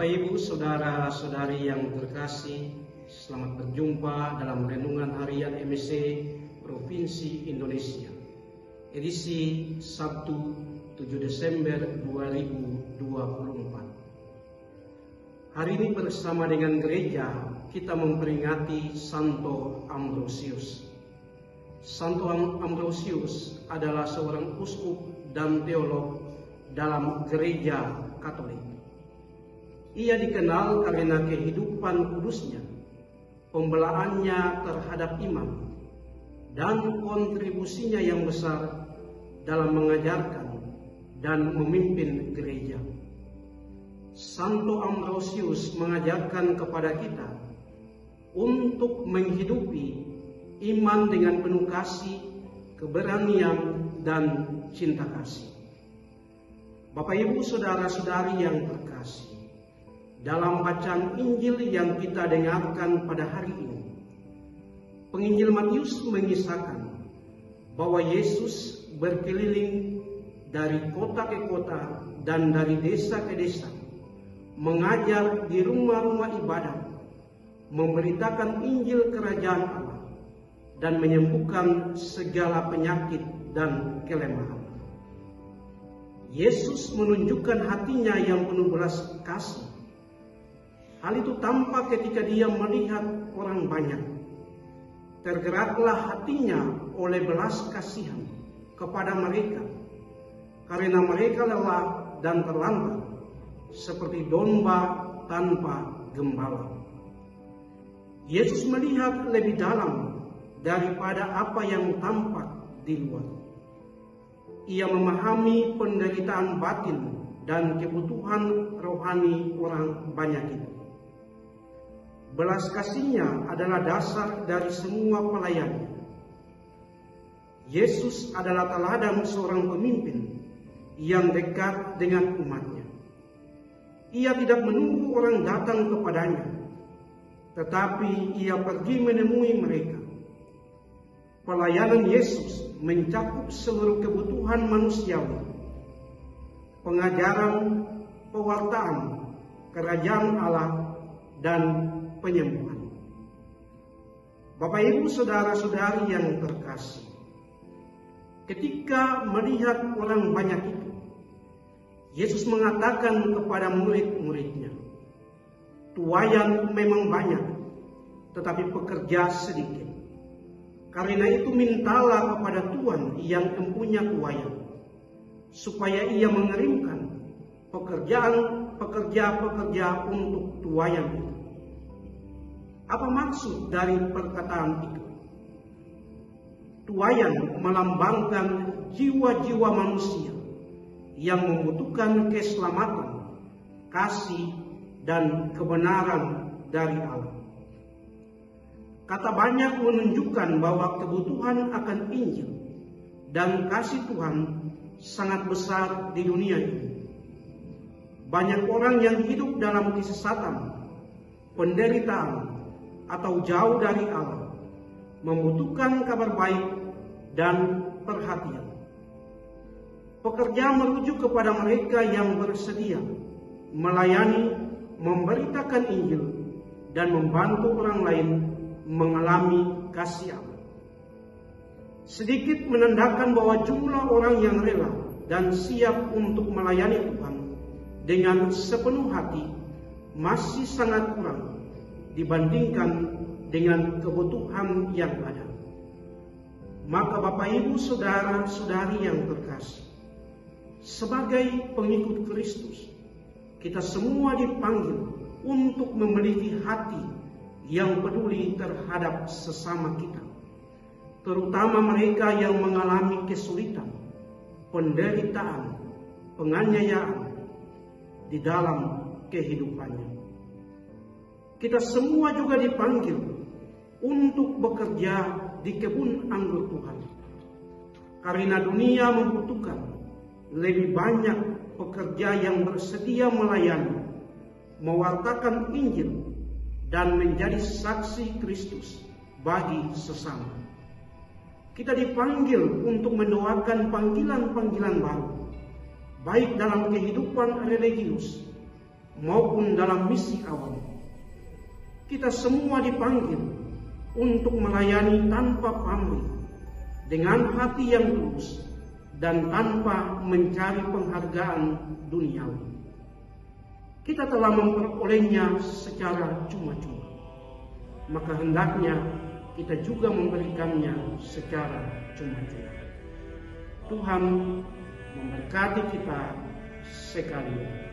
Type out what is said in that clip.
Bapak Ibu, saudara-saudari yang terkasih, selamat berjumpa dalam renungan harian MSC Provinsi Indonesia, edisi Sabtu 7 Desember 2024. Hari ini bersama dengan gereja kita memperingati Santo Ambrosius. Santo Ambrosius adalah seorang uskup dan teolog dalam gereja Katolik. Ia dikenal karena kehidupan kudusnya, pembelaannya terhadap iman, dan kontribusinya yang besar dalam mengajarkan dan memimpin gereja. Santo Ambrosius mengajarkan kepada kita untuk menghidupi iman dengan penuh kasih, keberanian, dan cinta kasih. Bapak Ibu, saudara-saudari yang terkasih, dalam bacaan Injil yang kita dengarkan pada hari ini, penginjil Matius mengisahkan bahwa Yesus berkeliling dari kota ke kota dan dari desa ke desa, mengajar di rumah-rumah ibadat, memberitakan Injil Kerajaan Allah, dan menyembuhkan segala penyakit dan kelemahan. Yesus menunjukkan hatinya yang penuh belas kasih. Hal itu tampak ketika dia melihat orang banyak. Tergeraklah hatinya oleh belas kasihan kepada mereka, karena mereka lelah dan terlantar, seperti domba tanpa gembala. Yesus melihat lebih dalam daripada apa yang tampak di luar. Ia memahami penderitaan batin dan kebutuhan rohani orang banyak itu. Belas kasihnya adalah dasar dari semua pelayannya. Yesus adalah teladan seorang pemimpin yang dekat dengan umatnya. Ia tidak menunggu orang datang kepadanya, tetapi ia pergi menemui mereka. Pelayanan Yesus mencakup seluruh kebutuhan manusiawi, pengajaran, pewartaan, kerajaan Allah, dan penyembuhan. Bapak Ibu, saudara-saudari yang terkasih, ketika melihat orang banyak itu, Yesus mengatakan kepada murid-muridnya, "Tuaian memang banyak, tetapi pekerja sedikit. Karena itu mintalah kepada Tuhan yang mempunyai tuaian, supaya ia mengirimkan pekerja-pekerja untuk tuaian itu." Apa maksud dari perkataan itu? Tuaian melambangkan jiwa-jiwa manusia yang membutuhkan keselamatan, kasih, dan kebenaran dari Allah. Kata banyak menunjukkan bahwa kebutuhan akan Injil dan kasih Tuhan sangat besar di dunia ini. Banyak orang yang hidup dalam kesesatan, penderitaan, atau jauh dari Allah, membutuhkan kabar baik dan perhatian. Pekerja merujuk kepada mereka yang bersedia melayani, memberitakan Injil, dan membantu orang lain mengalami kasih Allah. Sedikit menandakan bahwa jumlah orang yang rela dan siap untuk melayani Tuhan dengan sepenuh hati masih sangat kurang dibandingkan dengan kebutuhan yang ada. Maka Bapak Ibu, saudara-saudari yang terkasih, sebagai pengikut Kristus, kita semua dipanggil untuk memiliki hati yang peduli terhadap sesama kita, terutama mereka yang mengalami kesulitan, penderitaan, penganiayaan di dalam kehidupannya. Kita semua juga dipanggil untuk bekerja di kebun anggur Tuhan, karena dunia membutuhkan lebih banyak pekerja yang bersedia melayani, mewartakan Injil, dan menjadi saksi Kristus bagi sesama. Kita dipanggil untuk mendoakan panggilan-panggilan baru, baik dalam kehidupan religius maupun dalam misi awam. Kita semua dipanggil untuk melayani tanpa pamrih, dengan hati yang tulus dan tanpa mencari penghargaan duniawi. Kita telah memperolehnya secara cuma-cuma, maka hendaknya kita juga memberikannya secara cuma-cuma. Tuhan memberkati kita sekalian.